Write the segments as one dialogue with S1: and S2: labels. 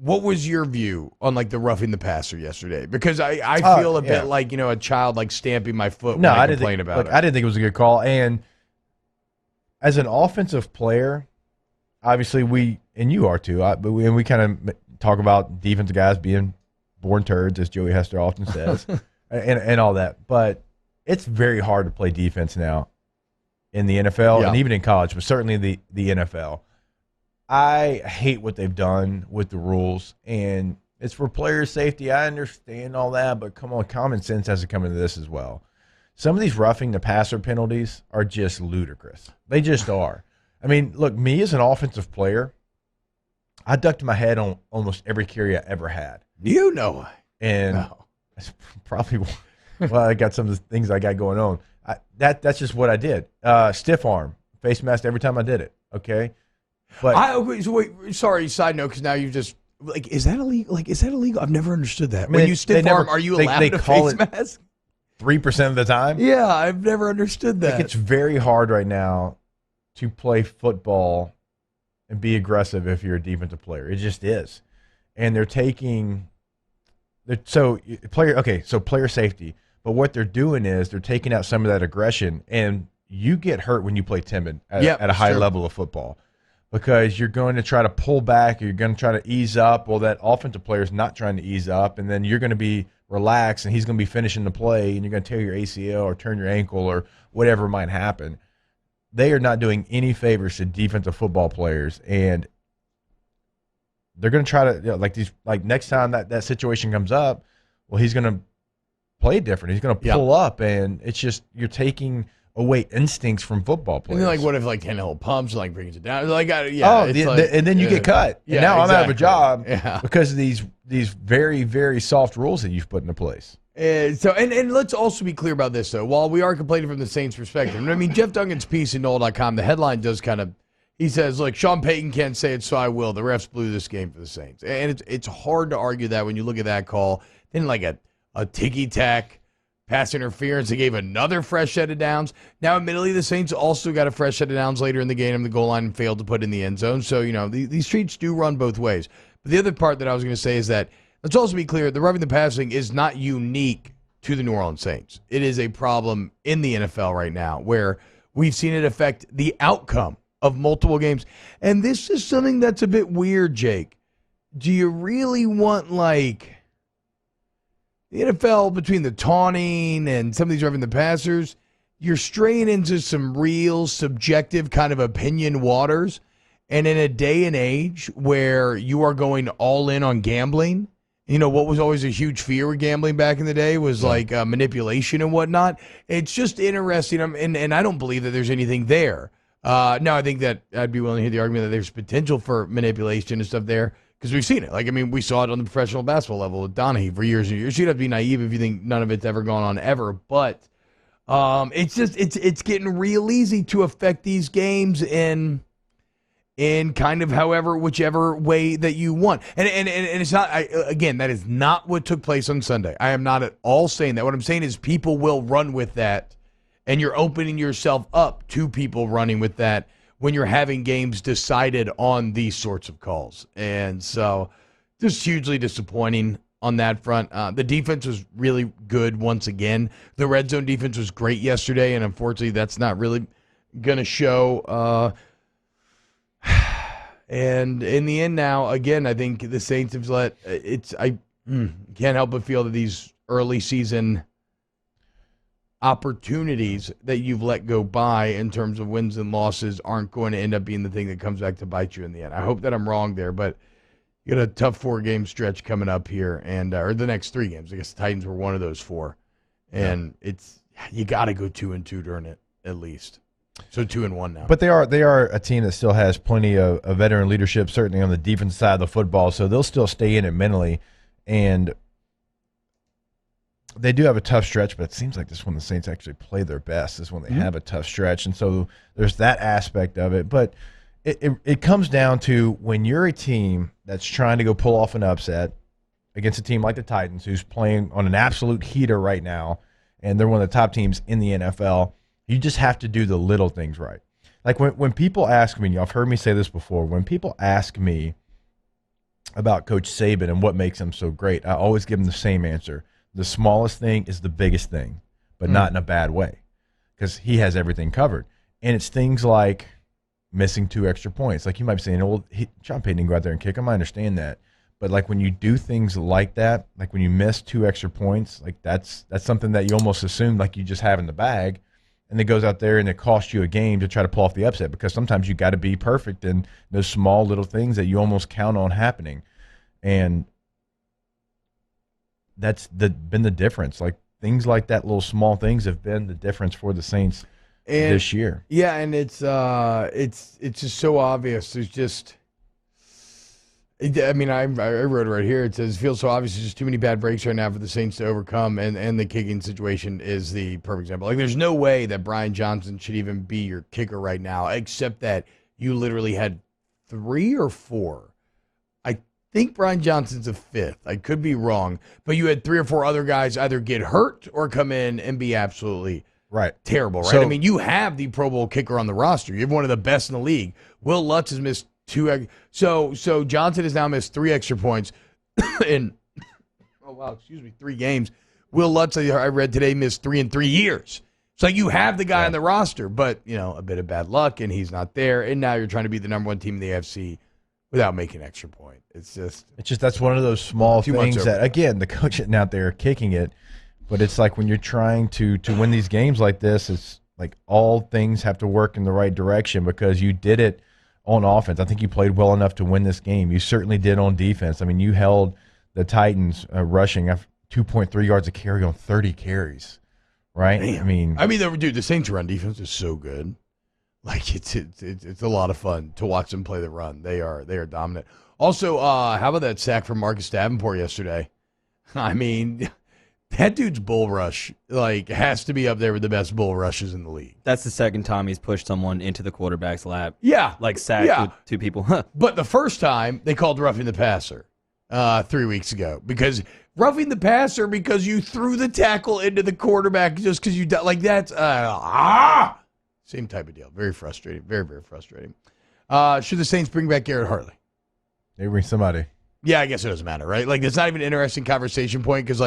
S1: what was your view on like the roughing the passer yesterday? Because I feel a bit like, a child like stamping my foot when I complain about it.
S2: I didn't think it was a good call. And as an offensive player, obviously we, and you are too, we kind of talk about defensive guys being born turds, as Joey Hester often says, and all that. But it's very hard to play defense now in the NFL and even in college, but certainly the NFL. I hate what they've done with the rules, and it's for player safety. I understand all that, but come on, common sense has to come into this as well. Some of these roughing the passer penalties are just ludicrous. They just are. I mean, look, me as an offensive player, I ducked my head on almost every carry I ever had. And that's probably I got some of the things I got going on. That's just what I did. Stiff arm, face mask every time I did it. Okay, but
S1: wait, sorry. Side note, because now you just is that illegal? Is that illegal? I've never understood that. When you stiff arm, are you allowed to face mask?
S2: 3% of the time.
S1: Yeah, I've never understood that.
S2: It's very hard right now to play football and be aggressive if you're a defensive player. It just is, and they're taking. So player safety. But what they're doing is they're taking out some of that aggression, and you get hurt when you play timid at a high level of football because you're going to try to pull back, or you're going to try to ease up. Well, that offensive player is not trying to ease up, and then you're going to be relaxed, and he's going to be finishing the play, and you're going to tear your ACL or turn your ankle or whatever might happen. They are not doing any favors to defensive football players, and they're going to try to next time that situation comes up, well, he's going to play different. He's going to pull up, and it's just you're taking away instincts from football players.
S1: And then, what if Tannehill pumps and brings it down?
S2: And then you get cut. Yeah, and now I'm out of a job because of these very, very soft rules that you've put into place.
S1: And let's also be clear about this, though. While we are complaining from the Saints' perspective, I mean, Jeff Duncan's piece in NOLA.com, the headline does he says, look, Sean Payton can't say it, so I will. The refs blew this game for the Saints. And it's hard to argue that when you look at that call. Then a ticky-tack pass interference. They gave another fresh set of downs. Now, admittedly, the Saints also got a fresh set of downs later in the game on the goal line and failed to put in the end zone. So, these streets do run both ways. But the other part that I was going to say is that let's also be clear, the roughing the passing is not unique to the New Orleans Saints. It is a problem in the NFL right now where we've seen it affect the outcome of multiple games. And this is something that's a bit weird, Jake. Do you really want, the NFL, between the taunting and some of these roughing the passers, you're straying into some real subjective kind of opinion waters. And in a day and age where you are going all in on gambling, what was always a huge fear with gambling back in the day was manipulation and whatnot. It's just interesting. And I don't believe that there's anything there. Now, I think that I'd be willing to hear the argument that there's potential for manipulation and stuff there. Because we've seen it. We saw it on the professional basketball level with Donahue for years and years. You'd have to be naive if you think none of it's ever gone on ever. But it's getting real easy to affect these games in kind of whichever way that you want. And it's not, again, that is not what took place on Sunday. I am not at all saying that. What I'm saying is people will run with that, and you're opening yourself up to people running with that when you're having games decided on these sorts of calls. And so just hugely disappointing on that front. The defense was really good once again. The red zone defense was great yesterday, and unfortunately that's not really going to show. And in the end now, again, I think the Saints have I can't help but feel that these early season opportunities that you've let go by in terms of wins and losses aren't going to end up being the thing that comes back to bite you in the end. I hope that I'm wrong there, but you got a tough 4-game stretch coming up here, and or the next 3 games. I guess the Titans were one of those 4, and you got to go 2-2 during it at least. So 2-1 now.
S2: But they are a team that still has plenty of veteran leadership, certainly on the defense side of the football. So they'll still stay in it mentally, and they do have a tough stretch, but it seems like this is when the Saints actually play their best, is when they have a tough stretch. And so there's that aspect of it. But it comes down to when you're a team that's trying to go pull off an upset against a team like the Titans, who's playing on an absolute heater right now, and they're one of the top teams in the NFL, you just have to do the little things right. Like when people ask me, I've heard me say this before, when people ask me, about Coach Saban and what makes him so great, I always give him the same answer. The smallest thing is the biggest thing, but not in a bad way, because he has everything covered. And it's things like missing 2 extra points. Like you might be saying, well, Sean Payton didn't go out there and kick him. I understand that. But like when you do things like that, like when you miss 2 extra points, like that's something that you almost assume like you just have in the bag. And it goes out there and it costs you a game to try to pull off the upset, because sometimes you got to be perfect in those small little things that you almost count on happening. And that's been the difference. Like things like that, little small things have been the difference for the Saints this year.
S1: Yeah, and it's just so obvious. There's just, I mean, I wrote it right here. It says, it feels so obvious. There's just too many bad breaks right now for the Saints to overcome, and the kicking situation is the perfect example. Like, there's no way that Brian Johnson should even be your kicker right now, except that you literally had 3 or 4. I think Brian Johnson's a 5th. I could be wrong, but you had 3 or 4 other guys either get hurt or come in and be absolutely terrible, right?
S2: So,
S1: I mean, you have the Pro Bowl kicker on the roster. You have one of the best in the league. Will Lutz has missed 2. So Johnson has now missed 3 extra points in 3 games. Will Lutz, I read today, missed 3 in 3 years. So you have the guy on the roster, but a bit of bad luck, and he's not there. And now you're trying to be the number 1 team in the AFC without making an extra point. It's just
S2: that's one of those small things that, again, the coach isn't out there kicking it, but it's like when you're trying to win these games like this, it's like all things have to work in the right direction, because you did it on offense. I think you played well enough to win this game. You certainly did on defense. I mean, you held the Titans rushing 2.3 yards a carry on 30 carries, right?
S1: Damn. I mean, the Saints' run defense is so good. Like it's a lot of fun to watch them play the run. They are dominant. Also, how about that sack from Marcus Davenport yesterday? I mean, that dude's bull rush has to be up there with the best bull rushes in the league.
S3: That's the second time he's pushed someone into the quarterback's lap.
S1: Yeah,
S3: sacked with 2 people.
S1: But the first time they called roughing the passer 3 weeks ago, because roughing the passer because you threw the tackle into the quarterback just because you that's same type of deal. Very frustrating. Very, very frustrating. Should the Saints bring back Garrett Hartley?
S2: They bring somebody.
S1: Yeah, I guess it doesn't matter, right? Like, it's not even an interesting conversation point, because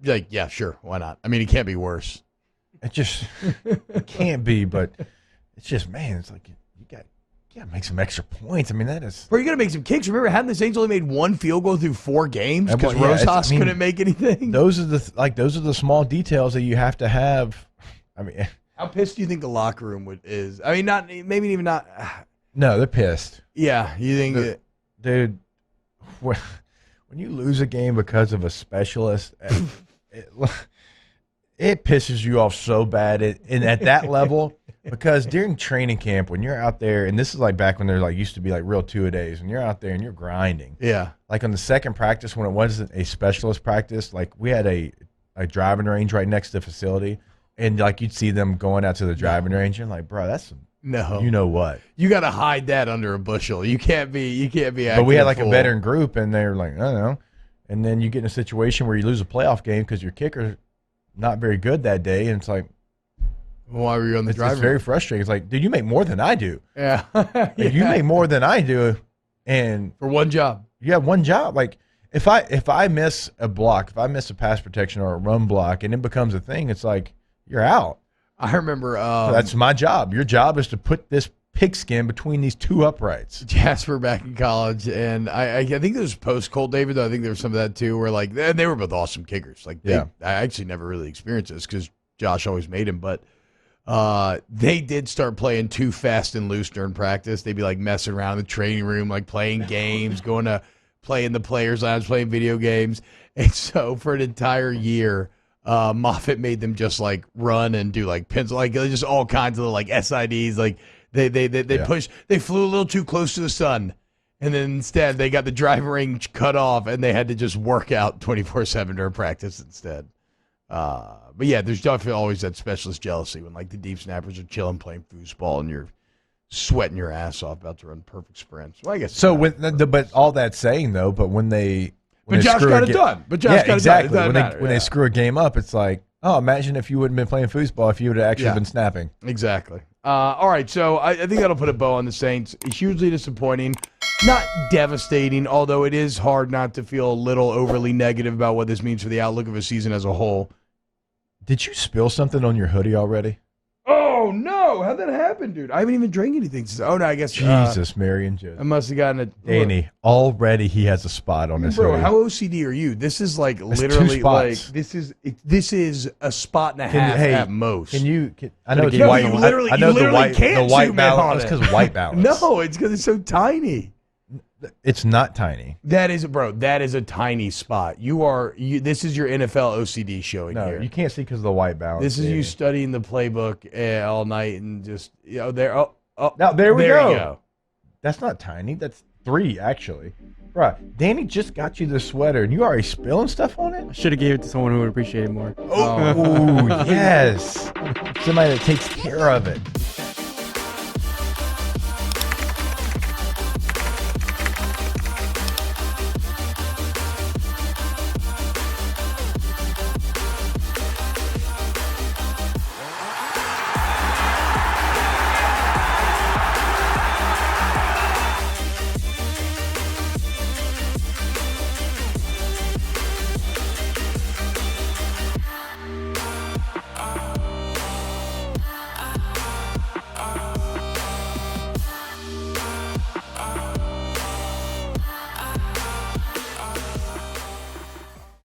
S1: yeah, sure, why not? I mean, it can't be worse.
S2: It can't be, but it's just, man, it's like you got to make some extra points. I mean, that is.
S1: Bro, you got to make some kicks. Remember, hadn't the Saints only made 1 field goal through 4 games because Rosas couldn't make anything?
S2: Those are the small details that you have to have. I mean,
S1: how pissed do you think the locker room is? I mean, maybe even not.
S2: No, they're pissed.
S1: Yeah, you think
S2: dude, when you lose a game because of a specialist, it pisses you off so bad. And at that level, because during training camp, when you're out there, and this is like back when there used to be real 2-a-days, when you're out there and you're grinding.
S1: Yeah.
S2: Like on the second practice, when it wasn't a specialist practice, we had a driving range right next to the facility, and you'd see them going out to the driving range, and bro, that's some.
S1: No.
S2: You know what?
S1: You got to hide that under a bushel. You can't be
S2: But we had a veteran group, and they were like, I don't know. And then you get in a situation where you lose a playoff game because your kicker's not very good that day, and it's like,
S1: why were you on the driver?
S2: It's very frustrating. It's like, dude, you make more than I do.
S1: Yeah.
S2: You make more than I do, and
S1: for one job.
S2: You have one job. Like if I miss a block, if I miss a pass protection or a run block, and it becomes a thing, it's like you're out.
S1: I remember
S2: that's my job. Your job is to put this pigskin between these 2 uprights.
S1: Jasper back in college, and I think there was post Colt David, though. I think there was some of that too, where they were both awesome kickers. I actually never really experienced this because Josh always made him, but they did start playing too fast and loose during practice. They'd be messing around in the training room, playing games, going to play in the players' lounge, playing video games, and so for an entire year. Moffitt made them just run and do pencil, just all kinds of SIDs. They flew a little too close to the sun, and then instead they got the driving range cut off, and they had to just work out 24/7 during practice instead. But yeah, there's definitely always that specialist jealousy when the deep snappers are chilling playing foosball and you're sweating your ass off about to run perfect sprints. Well, I guess
S2: so. But all that saying though, but when they.
S1: But Josh got it done.
S2: Exactly. When they screw a game up, it's like, oh, imagine if you wouldn't been playing foosball if you would have actually been snapping.
S1: Exactly. All right, so I think that'll put a bow on the Saints. Hugely disappointing. not devastating, although it is hard not to feel a little overly negative about what this means for the outlook of a season as a whole.
S2: Did you spill something on your hoodie already?
S1: Oh, no. How'd that happen, dude? I haven't even drank anything since. Oh, no, I guess.
S2: Jesus, Mary and Joseph.
S1: I must have gotten a.
S2: Danny, already he has a spot on his
S1: Bro,
S2: hoodie.
S1: how OCD are you? This is like
S2: That's
S1: literally
S2: two
S1: like
S2: spots.
S1: this is a spot and a half at most.
S2: I know it's
S1: No,
S2: white.
S1: you literally-
S2: I know
S1: you literally
S2: the
S1: can't
S2: white
S1: zoom in on
S2: balance.
S1: it.
S2: It's because white balance.
S1: No, it's because it's so tiny.
S2: It's not tiny.
S1: That is, bro. That is a tiny spot. This is your NFL OCD showing
S2: No,
S1: here.
S2: you can't see because of the white balance.
S1: This is you
S2: Danny.
S1: studying the playbook all night and just there. Oh,
S2: Now, there we
S1: you
S2: go.
S1: go.
S2: That's not tiny. That's 3 actually. Right. Danny just got you the sweater, and you already spilling stuff on it.
S4: Should have gave it to someone who would appreciate it more.
S2: Oh, yes. Somebody that takes care of it.